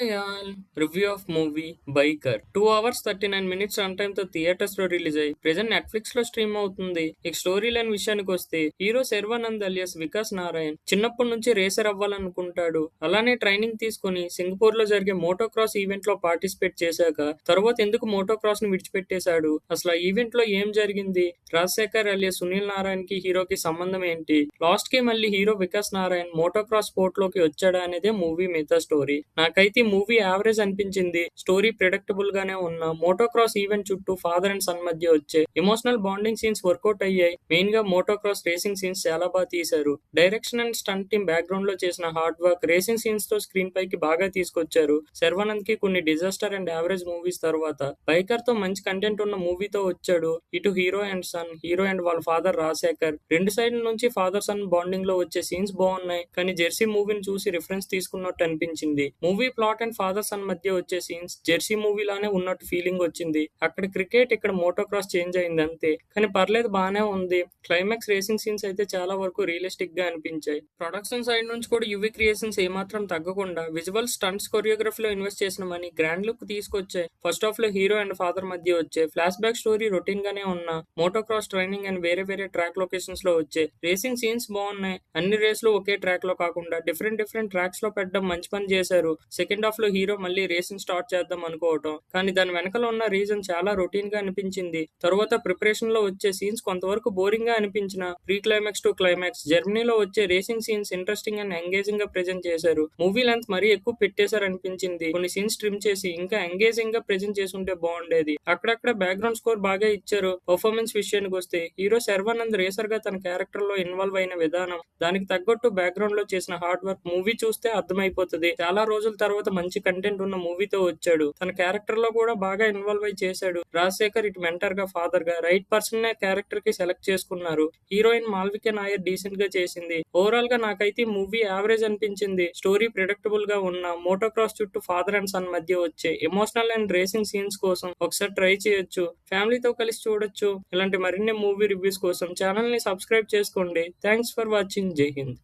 Hi all review of movie biker 2 hours 39 minutes run time తో theatres లో release అయ్యి present Netflix లో stream అవుతుంది. ఇక స్టోరీ లైన్ విషయానికి వస్తే హీరో శర్వానంద్ అలియాస్ వికాస్ నారాయణ్ చిన్నప్పటి నుంచి రేసర్ అవ్వాలనుకుంటాడు. అలానే ట్రైనింగ్ తీసుకుని సింగపూర్ లో జరిగే మోటో క్రాస్ ఈవెంట్ లో పార్టిసిపేట్ చేశాక తర్వాత ఎందుకు మోటో క్రాస్ ని విడిచిపెట్టేశాడు, అసలు ఆ ఈవెంట్ లో ఏం జరిగింది, రాజశేఖర్ అలియాస్ సునీల్ నారాయణ్ కి హీరోకి సంబంధం ఏంటి, లాస్ట్ కి మళ్ళీ hero Vikas Narayan motocross sport లోకి వచ్చాడా అనేదే మూవీ మిగతా స్టోరీ. నాకైతే ఈ మూవీ యావరేజ్ అనిపించింది. స్టోరీ ప్రిడిక్టబుల్ గానే ఉన్న మోటో క్రాస్ ఈవెంట్ చుట్టూ ఫాదర్ అండ్ సన్ మధ్య వచ్చే ఎమోషనల్ బాండింగ్ సీన్స్ వర్కౌట్ అయ్యాయి. మెయిన్ గా మోటో క్రాస్ రేసింగ్ సీన్స్ చాలా బాగా తీశారు. Direction and stunt team background లో చేసిన హార్డ్ వర్క్ రేసింగ్ సీన్స్ తో స్క్రీన్ పైకి బాగా తీసుకొచ్చారు. శర్వానంద్ కి కొన్ని డిజాస్టర్ అండ్ యావరేజ్ మూవీస్ తర్వాత బైకర్ తో మంచి కంటెంట్ ఉన్న మూవీతో వచ్చాడు. ఇటు hero and son, hero and వాళ్ళ ఫాదర్ రాజశేఖర్, రెండు సైడ్ నుంచి ఫాదర్ సన్ బాండింగ్ లో వచ్చే సీన్స్ బాగున్నాయి. కానీ జెర్సీ మూవీని చూసి రిఫరెన్స్ తీసుకున్నట్టు అనిపించింది. Movie plot and father son మధ్య వచ్చే సీన్స్ జెర్సీ మూవీ లానే ఉన్నట్టు ఫీలింగ్ వచ్చింది. అక్కడ క్రికెట్, ఇక్కడ మోటో క్రాస్ చేంజ్ అయింది అంతే. కానీ పర్లేదు, బానే ఉంది. క్లైమాక్స్ రేసింగ్ సీన్స్ అయితే చాలా వరకు రియలిస్టిక్ గా అనిపించాయి. ప్రొడక్షన్ సైడ్ నుంచి కూడా యువి క్రియేషన్స్ ఏమాత్రం తగ్గకుండా విజువల్ స్టంట్స్ కొరియోగ్రఫీలో ఇన్వెస్ట్ చేసిన మనీ గ్రాండ్ లుక్ తీసుకొచ్చాయి. ఫస్ట్ హాఫ్ లో హీరో అండ్ ఫాదర్ మధ్య వచ్చే ఫ్లాష్ బ్యాక్ స్టోరీ రొటీన్ గానే ఉన్న మోటో క్రాస్ ట్రైనింగ్ అండ్ వేరే వేరే ట్రాక్ లొకేషన్స్ లో వచ్చే రేసింగ్ సీన్స్ బాగున్నాయి. అన్ని రేసులు ఒకే ట్రాక్ లో కాకుండా డిఫరెంట్ డిఫరెంట్ ట్రాక్స్ లో పెట్టడం మంచి పని చేశారు. సెకండ్ హాఫ్ లో హీరో మళ్ళీ రేసింగ్ స్టార్ట్ చేద్దాం అనుకోవటం, కానీ దాని వెనకాల ఉన్న రీజన్ చాలా రొటీన్ గా అనిపించింది. తర్వాత ప్రిపరేషన్ లో వచ్చే సీన్స్ కొంతవరకు బోరింగ్ గా అనిపించిన ప్రీ క్లైమాక్స్ టు క్లైమాక్స్ జర్మనీలో వచ్చే racing scenes interesting and engaging గా ప్రెజెంట్ చేశారు. మూవీ లెంత్ మరీ ఎక్కువ పెట్టేశారు అనిపించింది. కొన్ని సీన్స్ ట్రిమ్ చేసి ఇంకా ఎంగేజింగ్ గా ప్రెజెంట్ చేసి ఉంటే బాగుండేది. అక్కడక్కడ బ్యాక్గ్రౌండ్ స్కోర్ బాగా ఇచ్చారు. పర్ఫార్మెన్స్ విషయానికి వస్తే హీరో శర్వానంద్ రేసర్ గా తన క్యారెక్టర్ లో ఇన్వాల్వ్ అయిన విధానం, దానికి తగ్గట్టు బ్యాక్గ్రౌండ్ లో చేసిన హార్డ్ వర్క్ మూవీ చూస్తే అర్థమైపోతుంది. చాలా రోజుల తర్వాత మంచి కంటెంట్ ఉన్న మూవీతో వచ్చాడు. తన క్యారెక్టర్ లో కూడా బాగా ఇన్వాల్వ్ అయి చేశాడు. రాజశేఖర్ ఇటు మెంటర్ గా, ఫాదర్ గా రైట్ పర్సన్ నే క్యారెక్టర్ కి సెలెక్ట్ చేసుకున్నారు. హీరోయిన్ మాల్విక నాయర్ డీసెంట్ గా చేసింది. ఓవరాల్ గా నాకైతే మూవీ యావరేజ్ అనిపించింది. స్టోరీ ప్రిడిక్టబుల్ గా ఉన్న మోటో క్రాస్ చుట్టూ ఫాదర్ అండ్ సన్ మధ్య వచ్చే ఎమోషనల్ అండ్ రేసింగ్ సీన్స్ కోసం ఒకసారి ట్రై చేయొచ్చు. ఫ్యామిలీతో కలిసి చూడొచ్చు. ఇలాంటి మరిన్ని మూవీ రివ్యూస్ కోసం ఛానల్ ని సబ్స్క్రైబ్ చేసుకోండి. Thanks for watching. జై హింద్.